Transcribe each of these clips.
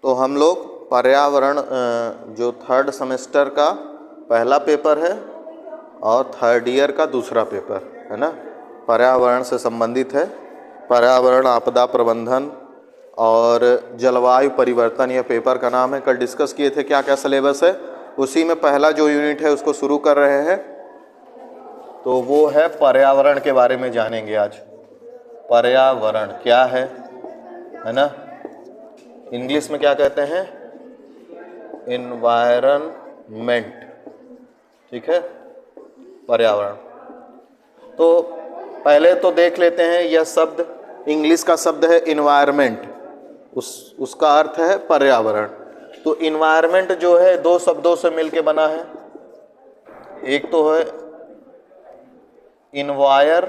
तो हम लोग पर्यावरण जो थर्ड सेमेस्टर का पहला पेपर है और थर्ड ईयर का दूसरा पेपर है ना, पर्यावरण से संबंधित है। पर्यावरण, आपदा प्रबंधन और जलवायु परिवर्तन, यह पेपर का नाम है। कल डिस्कस किए थे क्या क्या सिलेबस है, उसी में पहला जो यूनिट है उसको शुरू कर रहे हैं। तो वो है पर्यावरण के बारे में जानेंगे आज। पर्यावरण क्या है ना, इंग्लिश में क्या कहते हैं, इन्वायरमेंट, ठीक है, पर्यावरण। तो पहले तो देख लेते हैं, यह शब्द इंग्लिश का शब्द है इन्वायरमेंट, उसका अर्थ है पर्यावरण। तो इन्वायरमेंट जो है दो शब्दों से मिलके बना है। एक तो है इन्वायर,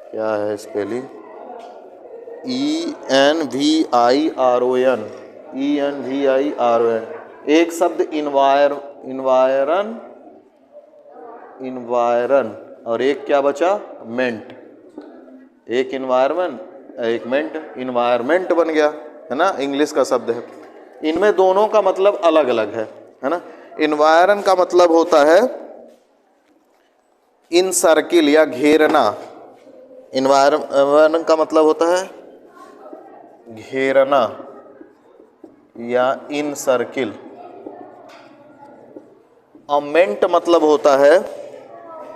क्या है स्पेलिंग, ENVIRON, ENVIRON। एक शब्द इन्वायरन और एक क्या बचा, मेंट। एक इन्वायरमेंट, एक मेंट, इन्वायरमेंट बन गया है ना, इंग्लिश का शब्द है। इनमें दोनों का मतलब अलग अलग है ना। इन्वायरन का मतलब होता है इन सर्किल या घेरना। इन्वायरन का मतलब होता है घेरना या इन सर्किल। मेंट मतलब होता है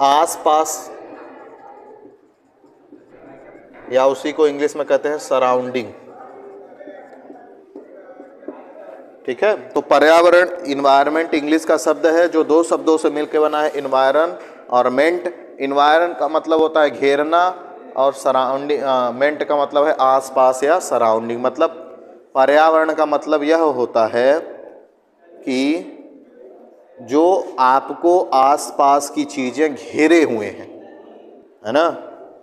आसपास, या उसी को इंग्लिश में कहते हैं सराउंडिंग, ठीक है। तो पर्यावरण, इन्वायरमेंट इंग्लिश का शब्द है जो दो शब्दों से मिलकर बना है, इन्वायरन और मेंट। इन्वायरन का मतलब होता है घेरना और सराउंडिंग, मेंट का मतलब है आसपास या सराउंडिंग। मतलब पर्यावरण का मतलब यह होता है कि जो आपको आसपास की चीजें घेरे हुए हैं, है ना।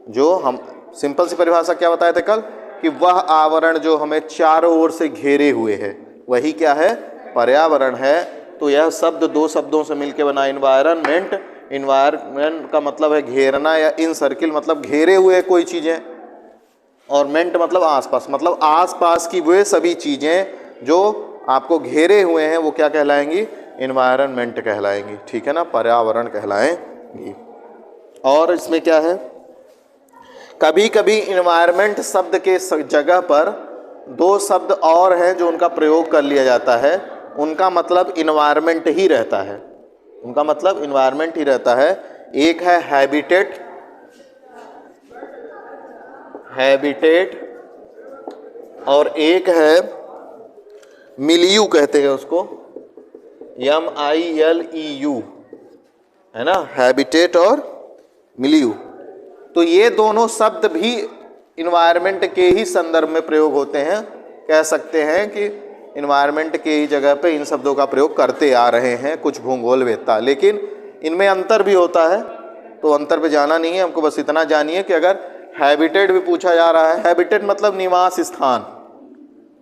जो हम सिंपल सी परिभाषा क्या बताए थे कल, कि वह आवरण जो हमें चारों ओर से घेरे हुए है वही क्या है, पर्यावरण है। तो यह शब्द दो शब्दों से मिलकर बना, इन्वायरमेंट। इन्वायरमेंट का मतलब है घेरना या इन सर्किल मतलब घेरे हुए कोई चीजें, और मेंट मतलब आसपास, मतलब आसपास की वे सभी चीजें जो आपको घेरे हुए हैं वो क्या कहलाएंगी, इन्वायरमेंट कहलाएंगी, ठीक है ना, पर्यावरण कहलाएंगी। और इसमें क्या है, कभी कभी इन्वायरमेंट शब्द के जगह पर दो शब्द और हैं जो उनका प्रयोग कर लिया जाता है, उनका मतलब इन्वायरमेंट ही रहता है, उनका मतलब इन्वायरमेंट ही रहता है। एक है हैबिटेट, और एक है मिलियू कहते हैं उसको, MILEU, है ना, हैबिटेट और मिलियू। तो ये दोनों शब्द भी इन्वायरमेंट के ही संदर्भ में प्रयोग होते हैं। कह सकते हैं कि इन्वायरमेंट के ही जगह पे इन शब्दों का प्रयोग करते आ रहे हैं कुछ भूगोलवेत्ता, लेकिन इनमें अंतर भी होता है। तो अंतर पे जाना नहीं है हमको, बस इतना जानिए कि अगर हैबिटेट भी पूछा जा रहा है, हैबिटेट मतलब निवास स्थान,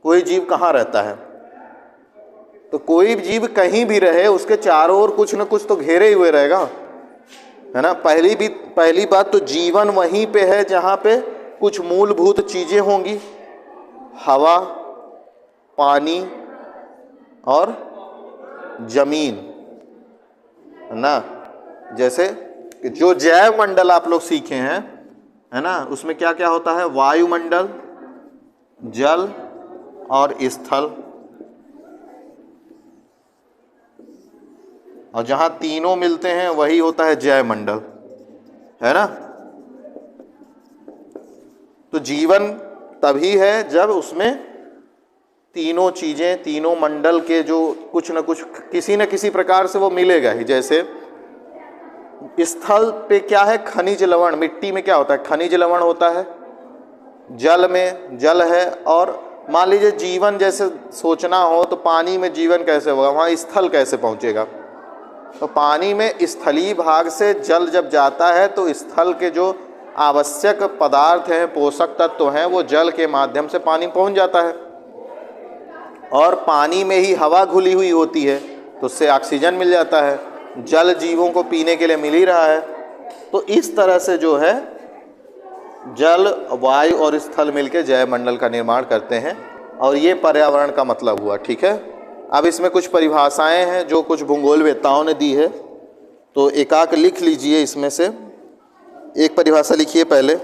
कोई जीव कहाँ रहता है, तो कोई जीव कहीं भी रहे उसके चारों ओर कुछ न कुछ तो घेरे हुए रहेगा, है ना। पहली बात तो जीवन वहीं पे है जहाँ पे कुछ मूलभूत चीजें होंगी, हवा, पानी और जमीन, है ना। जैसे जो जैव मंडल आप लोग सीखे हैं, है ना, उसमें क्या क्या होता है, वायुमंडल, जल और स्थल, और जहां तीनों मिलते हैं वही होता है जैव मंडल, है ना। तो जीवन तभी है जब उसमें तीनों चीजें, तीनों मंडल के जो कुछ न कुछ किसी न किसी प्रकार से वो मिलेगा ही। जैसे स्थल पे क्या है, खनिज लवण, मिट्टी में क्या होता है, खनिज लवण होता है, जल में जल है, और मान लीजिए जीवन जैसे सोचना हो तो पानी में जीवन कैसे होगा, वहाँ स्थल कैसे पहुँचेगा। तो पानी में स्थलीय भाग से जल जब जाता है तो स्थल के जो आवश्यक पदार्थ हैं, पोषक तत्व हैं, वो जल के माध्यम से पानी पहुंच जाता है। और पानी में ही हवा घुली हुई होती है तो उससे ऑक्सीजन मिल जाता है। जल जीवों को पीने के लिए मिल ही रहा है। तो इस तरह से जो है जल, वायु और स्थल मिलकर जैवमंडल का निर्माण करते हैं और ये पर्यावरण का मतलब हुआ। ठीक है, अब इसमें कुछ परिभाषाएं हैं जो कुछ भूगोलवेत्ताओं ने दी है, तो एकाक लिख लीजिए। इसमें से एक परिभाषा लिखिए, पहले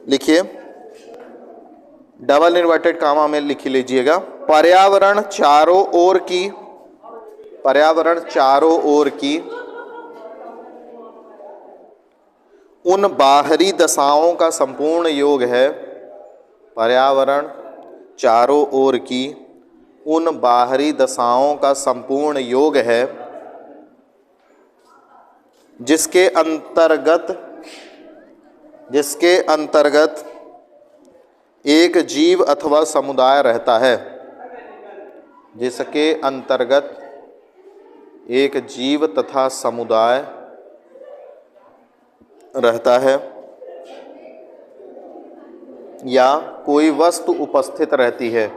लिखिए, डबल इन्वर्टेड कामा में लिख लीजिएगा। पर्यावरण चारों ओर की उन बाहरी दशाओं का संपूर्ण योग है। पर्यावरण चारों ओर की उन बाहरी दशाओं का संपूर्ण योग है जिसके अंतर्गत एक जीव अथवा समुदाय रहता है। जिसके अंतर्गत एक जीव तथा समुदाय रहता है या कोई वस्तु उपस्थित रहती है,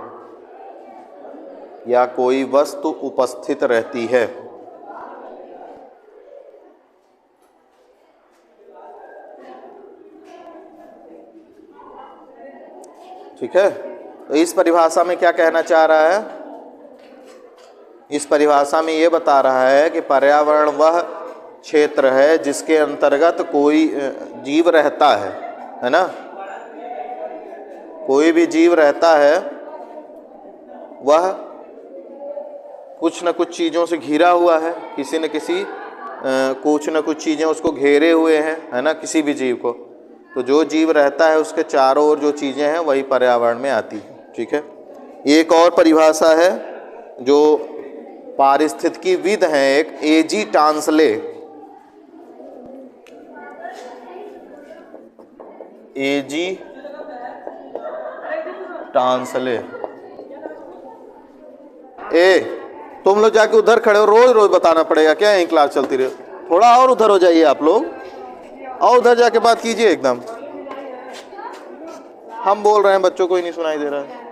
ठीक है। तो इस परिभाषा में क्या कहना चाह रहा है? इस परिभाषा में ये बता रहा है कि पर्यावरण वह क्षेत्र है जिसके अंतर्गत कोई जीव रहता है ना। कोई भी जीव रहता है वह कुछ न कुछ चीज़ों से घिरा हुआ है, किसी न किसी कुछ न कुछ चीज़ें उसको घेरे हुए हैं, है ना, किसी भी जीव को। तो जो जीव रहता है उसके चारों ओर जो चीज़ें हैं वही पर्यावरण में आती है। ठीक है, एक और परिभाषा है जो पारिस्थितिकीविद हैं, एक एजी टांसले। एजी टांसले। तुम लोग जाके उधर खड़े हो, रोज रोज बताना पड़ेगा क्या? यहीं क्लास चलती रहे। थोड़ा और उधर हो जाइए आप लोग, और उधर जाके बात कीजिए एकदम। हम बोल रहे हैं, बच्चों को ही नहीं सुनाई दे रहा है।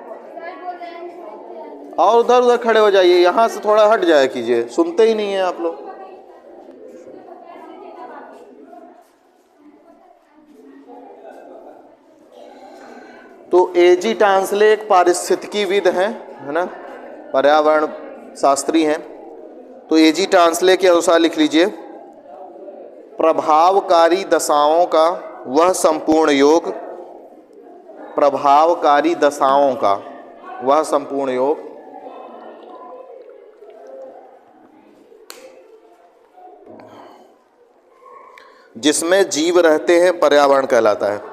और उधर खड़े हो जाइए, यहाँ से थोड़ा हट जाया कीजिए, सुनते ही नहीं है आप लोग। तो एजी टांसले एक पारिस्थितिकीविद हैं, है ना, पर्यावरण शास्त्री हैं। तो एजी टांसले के अनुसार लिख लीजिए, प्रभावकारी दशाओं का वह संपूर्ण योग, प्रभावकारी दशाओं का वह संपूर्ण योग जिसमें जीव रहते हैं पर्यावरण कहलाता है।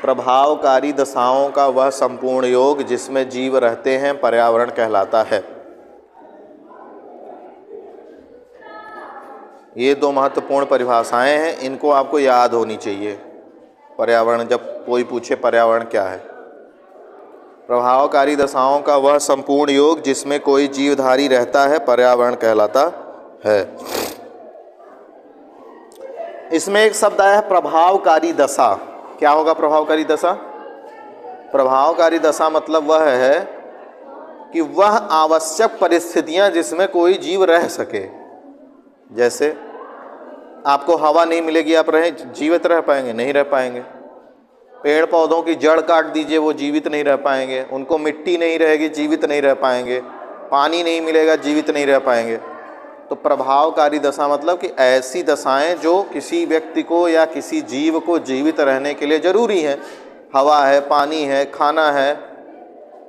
प्रभावकारी दशाओं का वह संपूर्ण योग जिसमें जीव रहते हैं पर्यावरण कहलाता है। ये दो महत्वपूर्ण परिभाषाएं हैं, इनको आपको याद होनी चाहिए। पर्यावरण, जब कोई पूछे पर्यावरण क्या है, प्रभावकारी दशाओं का वह संपूर्ण योग जिसमें कोई जीवधारी रहता है पर्यावरण कहलाता है। इसमें एक शब्द आया है प्रभावकारी दशा। क्या होगा प्रभावकारी दशा? प्रभावकारी दशा मतलब वह है कि वह आवश्यक परिस्थितियां जिसमें कोई जीव रह सके। जैसे आपको हवा नहीं मिलेगी, आप जीवित रह पाएंगे? नहीं रह पाएंगे। पेड़ पौधों की जड़ काट दीजिए, वो जीवित नहीं रह पाएंगे। उनको मिट्टी नहीं रहेगी, जीवित नहीं रह पाएंगे। पानी नहीं मिलेगा, जीवित नहीं रह पाएंगे। तो प्रभावकारी दशा मतलब कि ऐसी दशाएं जो किसी व्यक्ति को या किसी जीव को जीवित रहने के लिए जरूरी हैं। हवा है, पानी है, खाना है,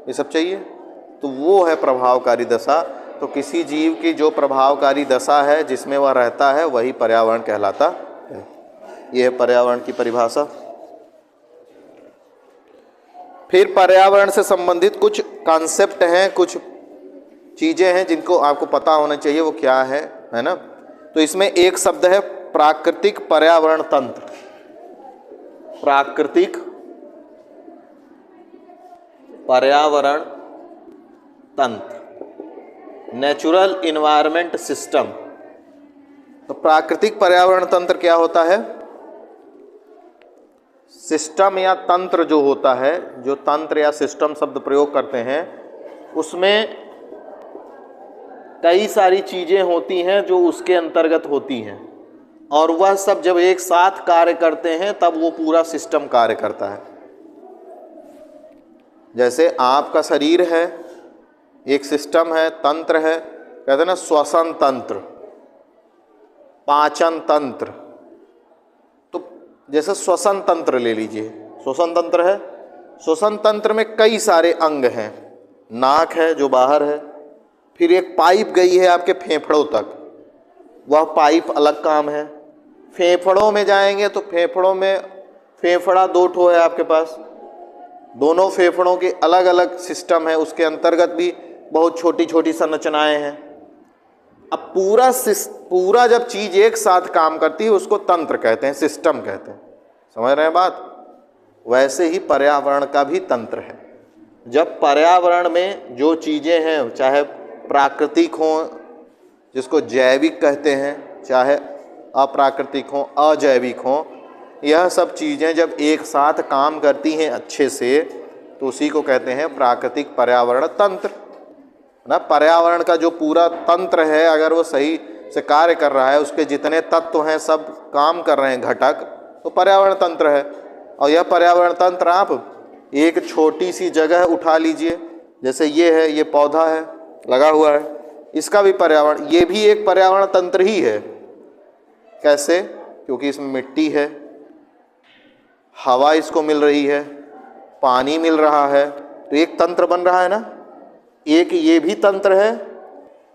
ये सब चाहिए, तो वो है प्रभावकारी दशा। तो किसी जीव की जो प्रभावकारी दशा है जिसमें वह रहता है वही पर्यावरण कहलाता है। ये है पर्यावरण की परिभाषा। फिर पर्यावरण से संबंधित कुछ कॉन्सेप्ट हैं, कुछ चीज़ें हैं जिनको आपको पता होना चाहिए, वो क्या है ना। तो इसमें एक शब्द है प्राकृतिक पर्यावरण तंत्र। प्राकृतिक पर्यावरण तंत्र, नेचुरल इन्वायरमेंट सिस्टम। तो प्राकृतिक पर्यावरण तंत्र क्या होता है? सिस्टम या तंत्र जो होता है, जो तंत्र या सिस्टम शब्द प्रयोग करते हैं, उसमें कई सारी चीज़ें होती हैं जो उसके अंतर्गत होती हैं, और वह सब जब एक साथ कार्य करते हैं तब वो पूरा सिस्टम कार्य करता है। जैसे आपका शरीर है, एक सिस्टम है, तंत्र है, कहते हैं ना श्वसन तंत्र, पाचन तंत्र। तो जैसे श्वसन तंत्र ले लीजिए, श्वसन तंत्र है, श्वसन तंत्र में कई सारे अंग हैं। नाक है जो बाहर है, फिर एक पाइप गई है आपके फेफड़ों तक, वह पाइप अलग काम है। फेफड़ों में जाएंगे तो फेफड़ों में फेफड़ा 2 ठो है आपके पास, दोनों फेफड़ों के अलग अलग सिस्टम है, उसके अंतर्गत भी बहुत छोटी छोटी संरचनाएं हैं। अब पूरा जब चीज एक साथ काम करती है उसको तंत्र कहते हैं, सिस्टम कहते हैं। समझ रहे हैं बात? वैसे ही पर्यावरण का भी तंत्र है। जब पर्यावरण में जो चीज़ें हैं, चाहे प्राकृतिक हों जिसको जैविक कहते हैं, चाहे अप्राकृतिक हों, अजैविक हों, यह सब चीज़ें जब एक साथ काम करती हैं अच्छे से तो उसी को कहते हैं प्राकृतिक पर्यावरण तंत्र ना। पर्यावरण का जो पूरा तंत्र है अगर वो सही से कार्य कर रहा है, उसके जितने तत्व हैं सब काम कर रहे हैं घटक, तो पर्यावरण तंत्र है। और यह पर्यावरण तंत्र आप एक छोटी सी जगह उठा लीजिए, जैसे ये है, ये पौधा है लगा हुआ है, इसका भी पर्यावरण, ये भी एक पर्यावरण तंत्र ही है। कैसे? क्योंकि इसमें मिट्टी है, हवा इसको मिल रही है, पानी मिल रहा है, तो एक तंत्र बन रहा है ना। एक ये भी तंत्र है,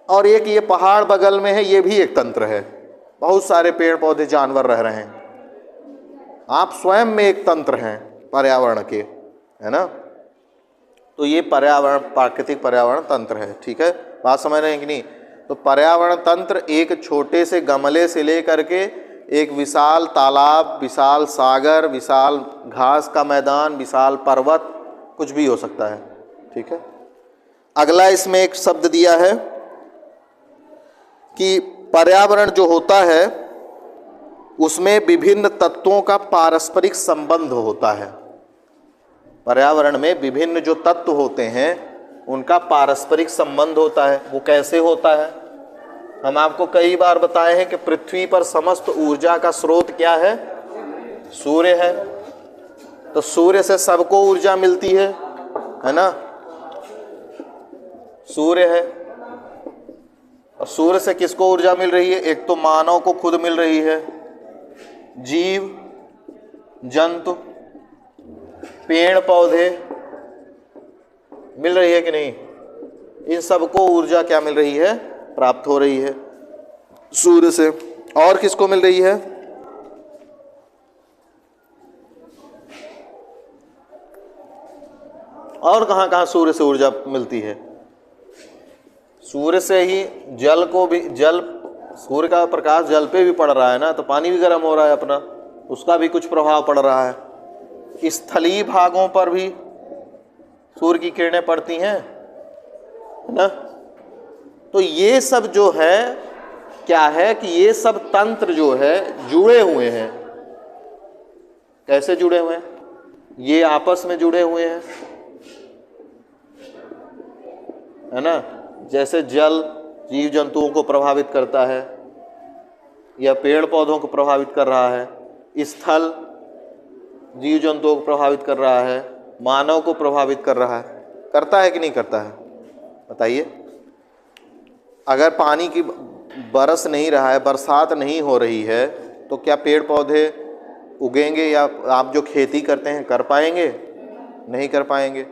और एक ये पहाड़ बगल में है, ये भी एक तंत्र है। बहुत सारे पेड़ पौधे जानवर रह रहे हैं, आप स्वयं में एक तंत्र हैं पर्यावरण के, है ना। तो ये पर्यावरण प्राकृतिक पर्यावरण तंत्र है। ठीक है, बात समझ रहे हैं कि नहीं? तो पर्यावरण तंत्र एक छोटे से गमले से लेकर के एक विशाल तालाब, विशाल सागर, विशाल घास का मैदान, विशाल पर्वत, कुछ भी हो सकता है। ठीक है, अगला इसमें एक शब्द दिया है कि पर्यावरण जो होता है उसमें विभिन्न तत्वों का पारस्परिक संबंध होता है। पर्यावरण में विभिन्न जो तत्व होते हैं उनका पारस्परिक संबंध होता है। वो कैसे होता है? हम आपको कई बार बताए हैं कि पृथ्वी पर समस्त ऊर्जा का स्रोत क्या है? सूर्य है। तो सूर्य से सबको ऊर्जा मिलती है ना। सूर्य है, और सूर्य से किसको ऊर्जा मिल रही है? एक तो मानव को खुद मिल रही है, जीव जंतु पेड़ पौधे मिल रही है कि नहीं? इन सबको ऊर्जा क्या मिल रही है? प्राप्त हो रही है सूर्य से। और किसको मिल रही है? और कहाँ कहाँ सूर्य से ऊर्जा मिलती है? सूर्य से ही जल को भी, जल, सूर्य का प्रकाश जल पे भी पड़ रहा है ना, तो पानी भी गर्म हो रहा है अपना, उसका भी कुछ प्रभाव पड़ रहा है। स्थलीय भागों पर भी सूर्य की किरणें पड़ती हैं ना। तो ये सब जो है क्या है कि ये सब तंत्र जो है जुड़े हुए हैं। कैसे जुड़े हुए हैं? ये आपस में जुड़े हुए हैं, है ना। जैसे जल जीव जंतुओं को प्रभावित करता है या पेड़ पौधों को प्रभावित कर रहा है, स्थल जीव जंतुओं को प्रभावित कर रहा है, मानव को प्रभावित कर रहा है, करता है कि नहीं करता है? बताइए। अगर पानी की बरस नहीं रहा है, बरसात नहीं हो रही है, तो क्या पेड़ पौधे उगेंगे या आप जो खेती करते हैं कर पाएंगे? नहीं कर पाएंगे।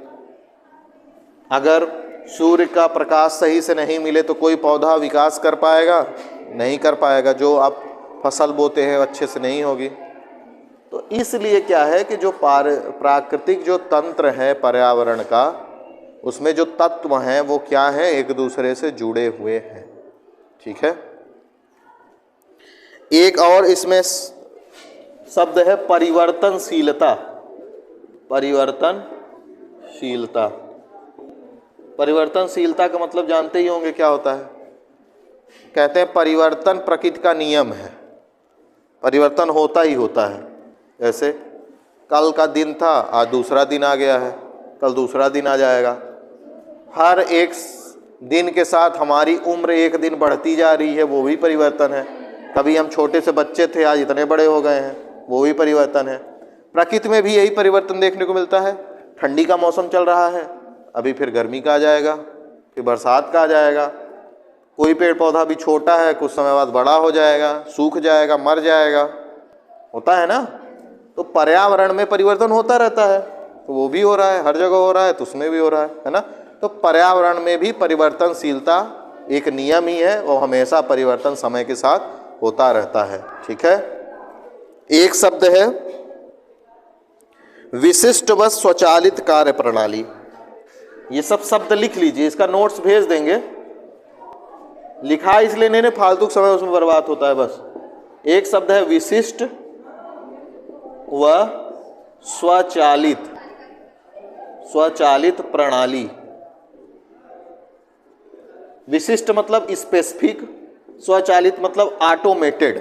अगर सूर्य का प्रकाश सही से नहीं मिले तो कोई पौधा विकास कर पाएगा? नहीं कर पाएगा। जो आप फसल बोते हैं अच्छे से नहीं होगी। तो इसलिए क्या है कि जो प्राकृतिक जो तंत्र है पर्यावरण का, उसमें जो तत्व हैं वो क्या है? एक दूसरे से जुड़े हुए हैं। ठीक है। एक और इसमें शब्द है परिवर्तनशीलता। परिवर्तनशीलता, परिवर्तनशीलता का मतलब जानते ही होंगे क्या होता है। कहते हैं परिवर्तन प्रकृति का नियम है, परिवर्तन होता ही होता है। जैसे कल का दिन था, आज दूसरा दिन आ गया है, कल दूसरा दिन आ जाएगा। हर एक दिन के साथ हमारी उम्र एक दिन बढ़ती जा रही है, वो भी परिवर्तन है। कभी हम छोटे से बच्चे थे, आज इतने बड़े हो गए हैं, वो भी परिवर्तन है। प्रकृति में भी यही परिवर्तन देखने को मिलता है। ठंडी का मौसम चल रहा है, अभी फिर गर्मी का आ जाएगा, फिर बरसात का आ जाएगा। कोई पेड़ पौधा भी छोटा है, कुछ समय बाद बड़ा हो जाएगा, सूख जाएगा, मर जाएगा, होता है ना। तो पर्यावरण में परिवर्तन होता रहता है, तो वो भी हो रहा है, हर जगह हो रहा है, तो उसमें भी हो रहा है ना। तो पर्यावरण में भी परिवर्तनशीलता एक नियम ही है, और हमेशा परिवर्तन समय के साथ होता रहता है। ठीक है। एक शब्द है विशिष्ट व स्वचालित कार्य प्रणाली। ये सब शब्द लिख लीजिए, इसका नोट्स भेज देंगे। लिखा इसलिए नहीं, फालतू समय उसमें बर्बाद होता है बस। एक शब्द है विशिष्ट व स्वचालित प्रणाली। विशिष्ट मतलब स्पेसिफिक, स्वचालित मतलब ऑटोमेटेड,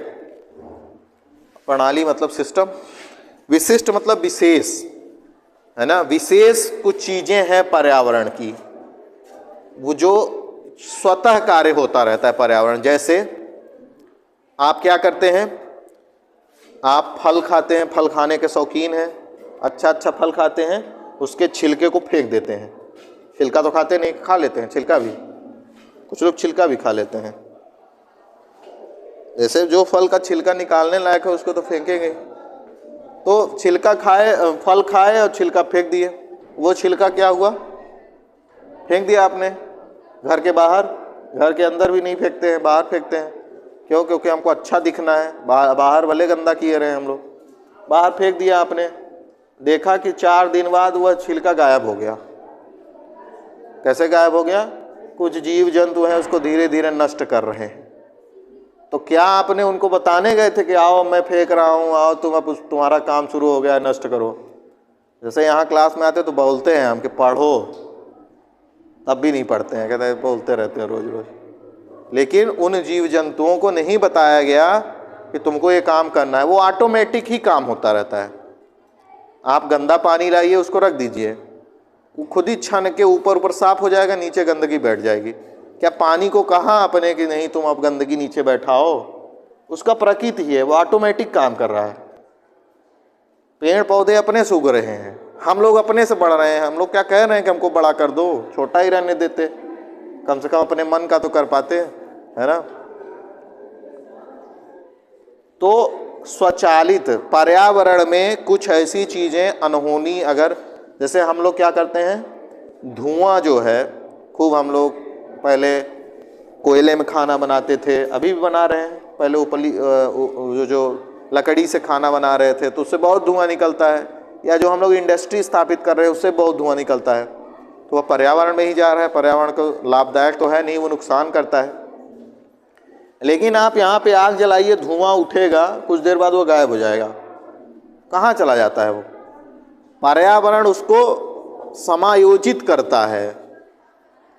प्रणाली मतलब सिस्टम। विशिष्ट मतलब विशेष, है ना। विशेष कुछ चीजें हैं पर्यावरण की, वो जो स्वतः कार्य होता रहता है पर्यावरण। जैसे आप क्या करते हैं, आप फल खाते हैं, फल खाने के शौकीन हैं, अच्छा अच्छा फल खाते हैं, उसके छिलके को फेंक देते हैं। छिलका तो खाते नहीं, खा लेते हैं छिलका भी, कुछ लोग छिलका भी खा लेते हैं। जैसे जो फल का छिलका निकालने लायक है उसको तो फेंकेंगे। तो छिलका खाए, फल खाए और छिलका फेंक दिए। वो छिलका क्या हुआ, फेंक दिया आपने घर के बाहर। घर के अंदर भी नहीं फेंकते हैं, बाहर फेंकते हैं। क्यों? क्योंकि हमको अच्छा दिखना है। बाहर भले गंदा किए रहे हम लोग, बाहर फेंक दिया आपने। देखा कि 4 दिन बाद वह छिलका गायब हो गया। कैसे गायब हो गया? कुछ जीव जंतु हैं उसको धीरे धीरे नष्ट कर रहे हैं। तो क्या आपने उनको बताने गए थे कि आओ मैं फेंक रहा हूँ, आओ तुम, अब तुम्हारा काम शुरू हो गया, नष्ट करो। जैसे यहाँ क्लास में आते तो बोलते हैं हम कि पढ़ो, तब भी नहीं पढ़ते हैं, कहते हैं बोलते रहते हैं रोज रोज। लेकिन उन जीव जंतुओं को नहीं बताया गया कि तुमको ये काम करना है। वो ऑटोमेटिक ही काम होता रहता है। आप गंदा पानी लाइए, उसको रख दीजिए, वो खुद ही छन के ऊपर ऊपर साफ हो जाएगा, नीचे गंदगी बैठ जाएगी। क्या पानी को कहा अपने कि नहीं तुम अब गंदगी नीचे बैठाओ? उसका प्रकृति ही है, वो ऑटोमेटिक काम कर रहा है। पेड़ पौधे अपने से उग रहे हैं, हम लोग अपने से बढ़ रहे हैं। हम लोग क्या कह रहे हैं कि हमको बड़ा कर दो, छोटा ही रहने देते, कम से कम अपने मन का तो कर पाते, है ना। तो स्वचालित पर्यावरण में कुछ ऐसी चीजें अनहोनी, अगर जैसे हम लोग क्या करते हैं, धुआं जो है खूब, हम लोग पहले कोयले में खाना बनाते थे, अभी भी बना रहे हैं। पहले उपली जो लकड़ी से खाना बना रहे थे तो उससे बहुत धुआं निकलता है, या जो हम लोग इंडस्ट्री स्थापित कर रहे हैं उससे बहुत धुआं निकलता है। तो वह पर्यावरण में ही जा रहा है। पर्यावरण को लाभदायक तो है नहीं, वो नुकसान करता है। लेकिन आप यहाँ पे आग जलाइए, धुआं उठेगा, कुछ देर बाद वो गायब हो जाएगा। कहाँ चला जाता है वो? पर्यावरण उसको समायोजित करता है,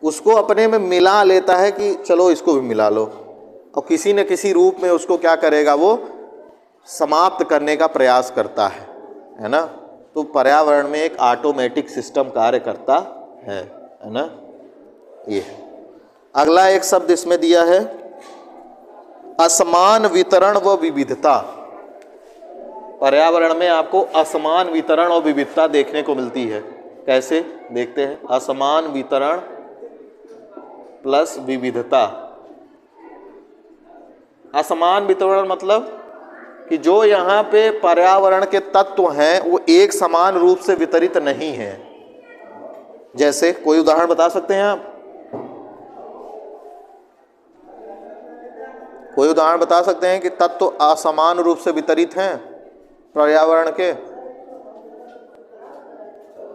उसको अपने में मिला लेता है कि चलो इसको भी मिला लो, और किसी न किसी रूप में उसको क्या करेगा, वो समाप्त करने का प्रयास करता है ना। तो पर्यावरण में एक ऑटोमेटिक सिस्टम कार्य करता है ना। ये अगला एक शब्द इसमें दिया है असमान वितरण व विविधता। पर्यावरण में आपको असमान वितरण और विविधता देखने को मिलती है। कैसे देखते हैं? असमान वितरण प्लस विविधता। असमान वितरण मतलब कि जो यहाँ पे पर्यावरण के तत्व हैं वो एक समान रूप से वितरित नहीं है। जैसे कोई उदाहरण बता सकते हैं आप? कोई उदाहरण बता सकते हैं कि तत्व असमान रूप से वितरित हैं पर्यावरण के?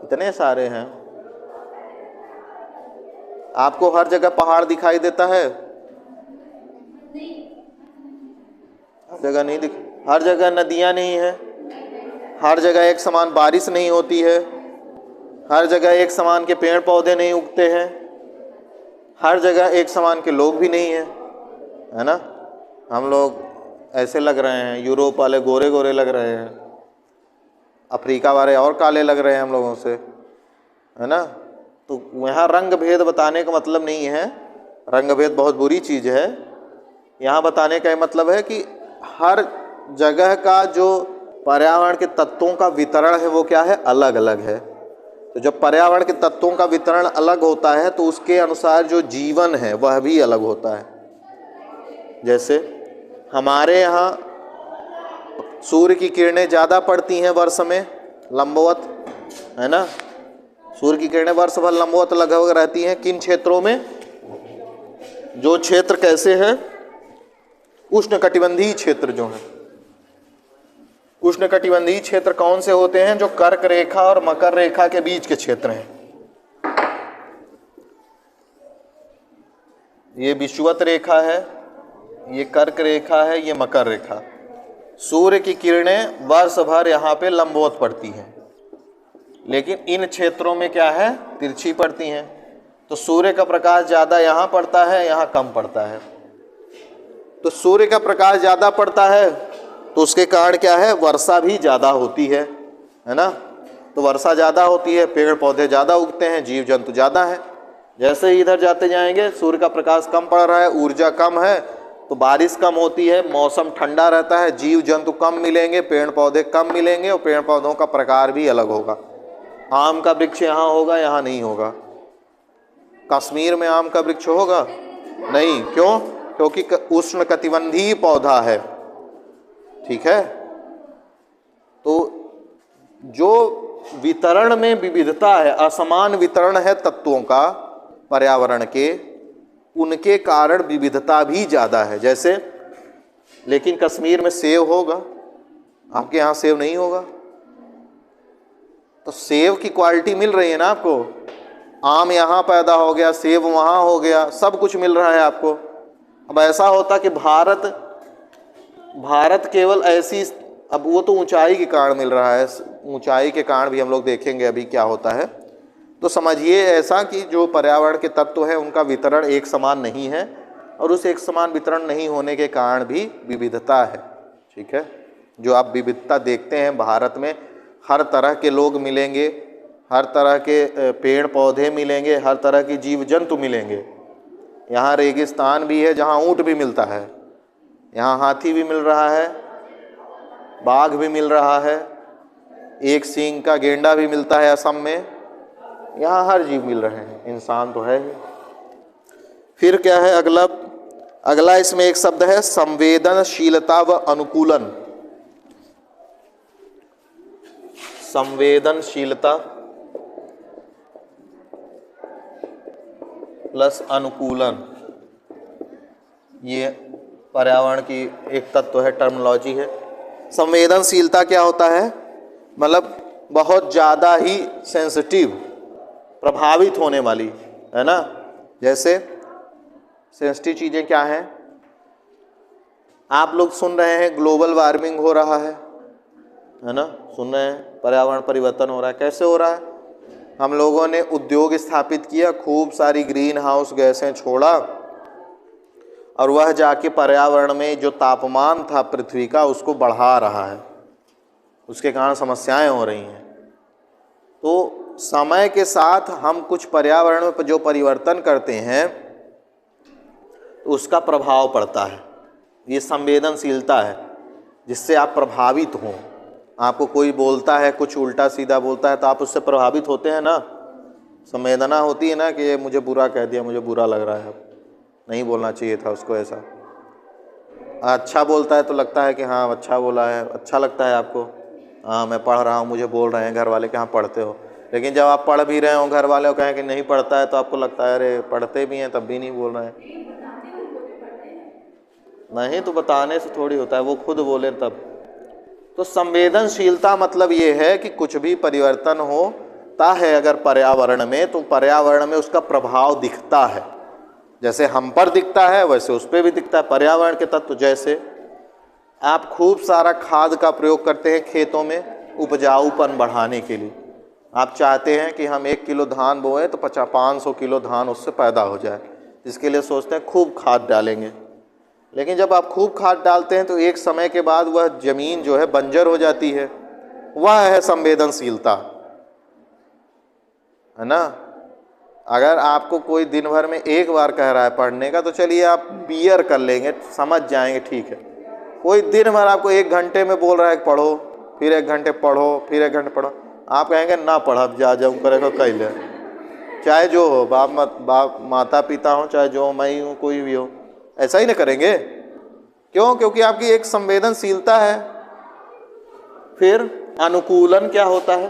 इतने सारे हैं। आपको हर जगह पहाड़ दिखाई देता है? हर जगह नहीं दिख, हर जगह नदियां नहीं है, हर जगह एक समान बारिश नहीं होती है, हर जगह एक समान के पेड़ पौधे नहीं उगते हैं, हर जगह एक समान के लोग भी नहीं हैं, है ना। हम लोग ऐसे लग रहे हैं, यूरोप वाले गोरे गोरे लग रहे हैं, अफ्रीका वाले और काले लग रहे हैं हम लोगों से, है ना। तो यहाँ रंग भेद बताने का मतलब नहीं है रंग भेद बहुत बुरी चीज़ है। यहाँ बताने का मतलब है कि हर जगह का जो पर्यावरण के तत्वों का वितरण है वो क्या है, अलग अलग है। तो जब पर्यावरण के तत्वों का वितरण अलग होता है तो उसके अनुसार जो जीवन है वह भी अलग होता है। जैसे हमारे यहाँ सूर्य की किरणें ज़्यादा पड़ती हैं वर्ष में लंबवत, है ना। सूर्य की किरणें वर्ष भर लंबवत लगभग रहती हैं किन क्षेत्रों में, जो क्षेत्र कैसे हैं, उष्णकटिबंधीय क्षेत्र जो है। उष्णकटिबंधीय क्षेत्र कौन से होते हैं, जो कर्क रेखा और मकर रेखा के बीच के क्षेत्र हैं। ये विषुवत रेखा है, ये कर्क रेखा है, ये मकर रेखा। सूर्य की किरणें वर्ष भर यहाँ पे लंबवत पड़ती हैं, लेकिन इन क्षेत्रों में क्या है, तिरछी पड़ती हैं। तो सूर्य का प्रकाश ज़्यादा यहाँ पड़ता है, यहाँ कम पड़ता है। तो सूर्य का प्रकाश ज़्यादा पड़ता है तो उसके कारण क्या है, वर्षा भी ज़्यादा होती है ना। तो वर्षा ज़्यादा होती है, पेड़ पौधे ज़्यादा उगते हैं, जीव जंतु ज़्यादा हैं। जैसे ही इधर जाते जाएंगे सूर्य का प्रकाश कम पड़ रहा है, ऊर्जा कम है, तो बारिश कम होती है, मौसम ठंडा रहता है, जीव जंतु कम मिलेंगे, पेड़ पौधे कम मिलेंगे और पेड़ पौधों का प्रकार भी अलग होगा। आम का वृक्ष यहाँ होगा, यहाँ नहीं होगा। कश्मीर में आम का वृक्ष होगा नहीं, क्यों? क्योंकि उष्णकटिबंधीय पौधा है, ठीक है। तो जो वितरण में विविधता है, असमान वितरण है तत्वों का पर्यावरण के, उनके कारण विविधता भी ज़्यादा है। जैसे लेकिन कश्मीर में सेब होगा, आपके यहाँ सेब नहीं होगा। तो सेब की क्वालिटी मिल रही है ना आपको, आम यहाँ पैदा हो गया, सेब वहाँ हो गया, सब कुछ मिल रहा है आपको। अब ऐसा होता कि भारत केवल ऐसी, अब वो तो ऊंचाई के कारण मिल रहा है, ऊंचाई के कारण भी हम लोग देखेंगे अभी क्या होता है। तो समझिए ऐसा कि जो पर्यावरण के तत्व हैं उनका वितरण एक समान नहीं है, और उस एक समान वितरण नहीं होने के कारण भी विविधता है, ठीक है। जो आप विविधता देखते हैं भारत में, हर तरह के लोग मिलेंगे, हर तरह के पेड़ पौधे मिलेंगे, हर तरह की जीव जंतु मिलेंगे। यहाँ रेगिस्तान भी है जहाँ ऊँट भी मिलता है, यहाँ हाथी भी मिल रहा है, बाघ भी मिल रहा है, एक सींग का गेंडा भी मिलता है असम में, यहाँ हर जीव मिल रहे हैं, इंसान तो है ही। फिर क्या है अगला इसमें एक शब्द है संवेदनशीलता व अनुकूलन। संवेदनशीलता प्लस अनुकूलन, ये पर्यावरण की एक तत्व है, टर्मिनोलॉजी है। संवेदनशीलता क्या होता है, मतलब बहुत ज़्यादा ही सेंसिटिव, प्रभावित होने वाली, है ना। जैसे सेंसिटिव चीज़ें क्या हैं, आप लोग सुन रहे हैं ग्लोबल वार्मिंग हो रहा है ना, सुन रहे हैं पर्यावरण परिवर्तन हो रहा है। कैसे हो रहा है, हम लोगों ने उद्योग स्थापित किया, खूब सारी ग्रीन हाउस गैसें छोड़ा, और वह जाके पर्यावरण में जो तापमान था पृथ्वी का उसको बढ़ा रहा है, उसके कारण समस्याएं हो रही हैं। तो समय के साथ हम कुछ पर्यावरण में जो परिवर्तन करते हैं तो उसका प्रभाव पड़ता है। ये संवेदनशीलता है जिससे आप प्रभावित हों। आपको कोई बोलता है कुछ उल्टा सीधा बोलता है तो आप उससे प्रभावित होते हैं ना, संवेदना होती है ना कि ये मुझे बुरा कह दिया, मुझे बुरा लग रहा है, नहीं बोलना चाहिए था उसको ऐसा। अच्छा बोलता है तो लगता है कि हाँ अच्छा बोला है, अच्छा लगता है आपको, हाँ मैं पढ़ रहा हूँ, मुझे बोल रहे हैं घर वाले कि हाँ पढ़ते हो। लेकिन जब आप पढ़ भी रहे हो, घर वाले कहें कि नहीं पढ़ता है, तो आपको लगता है अरे पढ़ते भी हैं तब भी नहीं बोल रहे हैं। नहीं तो बताने से थोड़ी होता है, वो खुद बोले तब। तो संवेदनशीलता मतलब ये है कि कुछ भी परिवर्तन होता है अगर पर्यावरण में, तो पर्यावरण में उसका प्रभाव दिखता है। जैसे हम पर दिखता है वैसे उस पर भी दिखता है। पर्यावरण के तत्व, जैसे आप खूब सारा खाद का प्रयोग करते हैं खेतों में उपजाऊपन बढ़ाने के लिए। आप चाहते हैं कि हम 1 किलो धान बोएं तो 500 किलो धान उससे पैदा हो जाए, इसके लिए सोचते हैं खूब खाद डालेंगे। लेकिन जब आप खूब खाद डालते हैं तो एक समय के बाद वह जमीन जो है बंजर हो जाती है। वह है संवेदनशीलता, है ना। अगर आपको कोई दिन भर में एक बार कह रहा है पढ़ने का तो चलिए आप बियर कर लेंगे, समझ जाएंगे, ठीक है। कोई दिन भर आपको 1 घंटे में बोल रहा है पढ़ो, फिर 1 घंटे पढ़ो, फिर 1 घंटे पढ़ो, आप कहेंगे ना पढ़ब जा जाऊँ करेगा कह ले, चाहे जो हो, बाप माता पिता हो, चाहे जो मैं ही हूँ, कोई भी हो, ऐसा ही ना करेंगे। क्यों? क्योंकि आपकी एक संवेदनशीलता है। फिर अनुकूलन क्या होता है?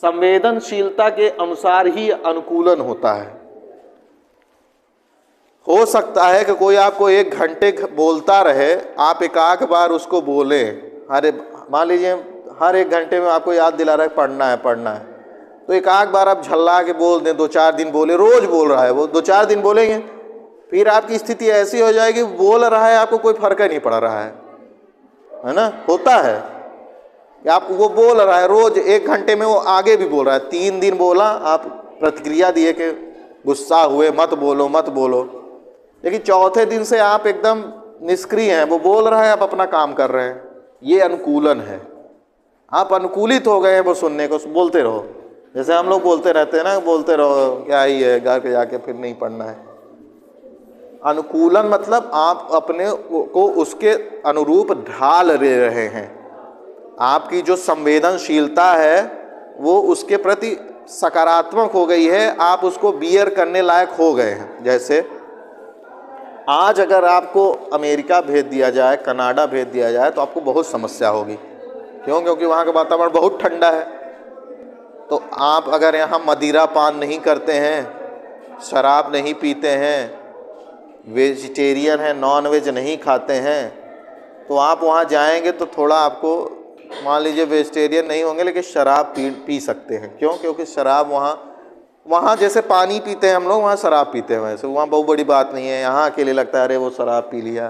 संवेदनशीलता के अनुसार ही अनुकूलन होता है। हो सकता है कि कोई आपको 1 घंटे बोलता रहे, आप एकाक बार उसको बोले, अरे मान लीजिए हर 1 घंटे में आपको याद दिला रहा है पढ़ना है पढ़ना है, तो एकाक बार आप झल्ला के बोल दें, 2-4 दिन बोले, रोज बोल रहा है वो, 2-4 दिन बोलेंगे, फिर आपकी स्थिति ऐसी हो जाएगी, बोल रहा है आपको कोई फर्क ही नहीं पड़ रहा है ना। होता है कि आप वो बोल रहा है रोज 1 घंटे में, वो आगे भी बोल रहा है, 3 दिन बोला, आप प्रतिक्रिया दिए कि गुस्सा हुए, मत बोलो मत बोलो, लेकिन चौथे दिन से आप एकदम निष्क्रिय हैं, वो बोल रहा है आप अपना काम कर रहे हैं। ये अनुकूलन है, आप अनुकूलित हो गए हैं वो सुनने को, बोलते रहो। जैसे हम लोग बोलते रहते हैं ना, बोलते रहो, क्या ही है, घर के जाके फिर नहीं पढ़ना है। अनुकूलन मतलब आप अपने को उसके अनुरूप ढाल रहे हैं, आपकी जो संवेदनशीलता है वो उसके प्रति सकारात्मक हो गई है, आप उसको बियर करने लायक हो गए हैं। जैसे आज अगर आपको अमेरिका भेज दिया जाए, कनाडा भेज दिया जाए, तो आपको बहुत समस्या होगी। क्यों? क्योंकि वहाँ का वातावरण बहुत ठंडा है। तो आप अगर यहाँ मदिरा पान नहीं करते हैं, शराब नहीं पीते हैं, वेजिटेरियन हैं, नॉन वेज नहीं खाते हैं, तो आप वहाँ जाएंगे तो थोड़ा आपको, मान लीजिए वेजिटेरियन नहीं होंगे लेकिन शराब पी सकते हैं। क्यों? क्योंकि शराब वहाँ जैसे पानी पीते हैं हम लोग, वहाँ शराब पीते हैं, वैसे वहाँ बहुत बड़ी बात नहीं है। यहाँ अकेले लगता है अरे वो शराब पी लिया,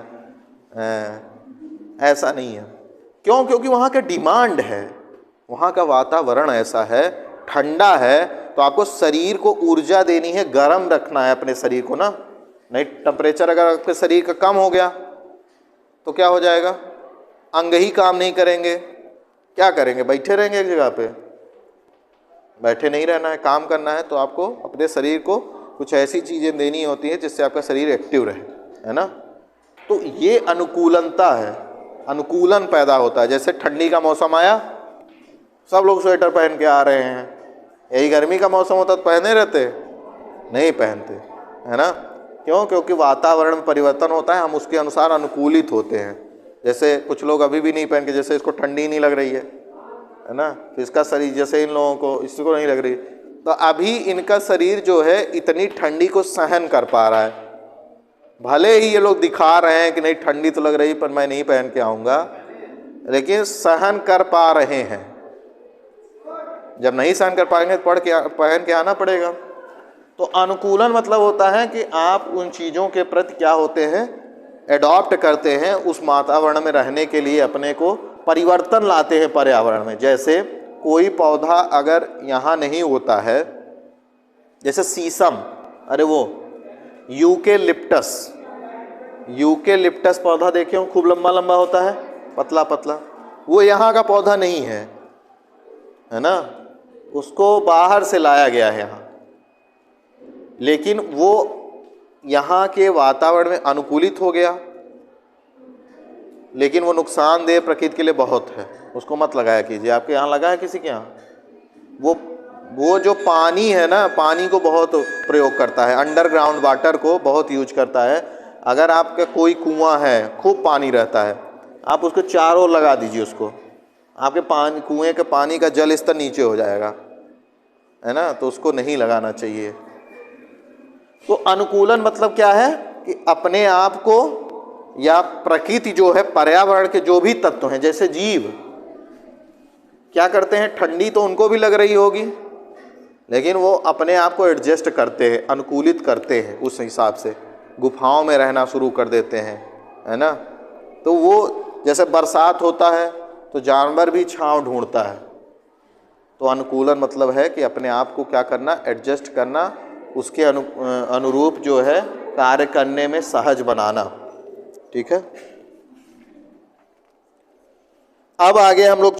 ऐसा नहीं है। क्यों? क्योंकि वहाँ का डिमांड है, वहाँ का वातावरण ऐसा है, ठंडा है, तो आपको शरीर को ऊर्जा देनी है, गर्म रखना है अपने शरीर को ना। नहीं, टेम्परेचर अगर आपके शरीर का कम हो गया तो क्या हो जाएगा? अंग ही काम नहीं करेंगे, क्या करेंगे? बैठे रहेंगे एक जगह पे? बैठे नहीं रहना है, काम करना है। तो आपको अपने शरीर को कुछ ऐसी चीज़ें देनी होती हैं जिससे आपका शरीर एक्टिव रहे, है ना। तो ये अनुकूलनता है, अनुकूलन पैदा होता है। जैसे ठंडी का मौसम आया, सब लोग स्वेटर पहन के आ रहे हैं, यही गर्मी का मौसम होता तो पहने रहते? नहीं पहनते, है ना। क्यों? क्योंकि वातावरण में परिवर्तन होता है, हम उसके अनुसार अनुकूलित होते हैं। जैसे कुछ लोग अभी भी नहीं पहन के, जैसे इसको ठंडी नहीं लग रही है ना, तो इसका शरीर, जैसे इन लोगों को, इसको नहीं लग रही, तो अभी इनका शरीर जो है इतनी ठंडी को सहन कर पा रहा है। भले ही ये लोग दिखा रहे हैं कि नहीं ठंडी तो लग रही पर मैं नहीं पहन के आऊँगा, लेकिन सहन कर पा रहे हैं। जब नहीं सहन कर पाएंगे तो पहन के आना पड़ेगा। तो अनुकूलन मतलब होता है कि आप उन चीज़ों के प्रति क्या होते हैं, एडॉप्ट करते हैं, उस वातावरण में रहने के लिए अपने को परिवर्तन लाते हैं पर्यावरण में। जैसे कोई पौधा अगर यहाँ नहीं होता है, जैसे शीशम, अरे वो यूकेलिप्टस पौधा देखे हो, खूब लंबा लंबा होता है, पतला पतला, वो यहाँ का पौधा नहीं है ना, उसको बाहर से लाया गया है यहाँ, लेकिन वो यहाँ के वातावरण में अनुकूलित हो गया, लेकिन वो नुकसानदेह प्रकृति के लिए बहुत है, उसको मत लगाया कीजिए। आपके यहाँ लगा है किसी के यहाँ? वो जो पानी है ना, पानी को बहुत प्रयोग करता है, अंडरग्राउंड वाटर को बहुत यूज करता है। अगर आपका कोई कुआं है, खूब पानी रहता है, आप उसको चारों ओर लगा दीजिए, उसको आपके कुएं के पानी का जल स्तर नीचे हो जाएगा, है ना, तो उसको नहीं लगाना चाहिए। तो अनुकूलन मतलब क्या है कि अपने आप को या प्रकृति जो है, पर्यावरण के जो भी तत्व हैं, जैसे जीव क्या करते हैं, ठंडी तो उनको भी लग रही होगी, लेकिन वो अपने आप को एडजस्ट करते हैं, अनुकूलित करते हैं, उस हिसाब से गुफाओं में रहना शुरू कर देते हैं, है ना। तो वो जैसे बरसात होता है तो जानवर भी छांव ढूंढता है। तो अनुकूलन मतलब है कि अपने आप को क्या करना, एडजस्ट करना, उसके अनुरूप जो है कार्य करने में सहज बनाना। ठीक है। अब आगे हम लोग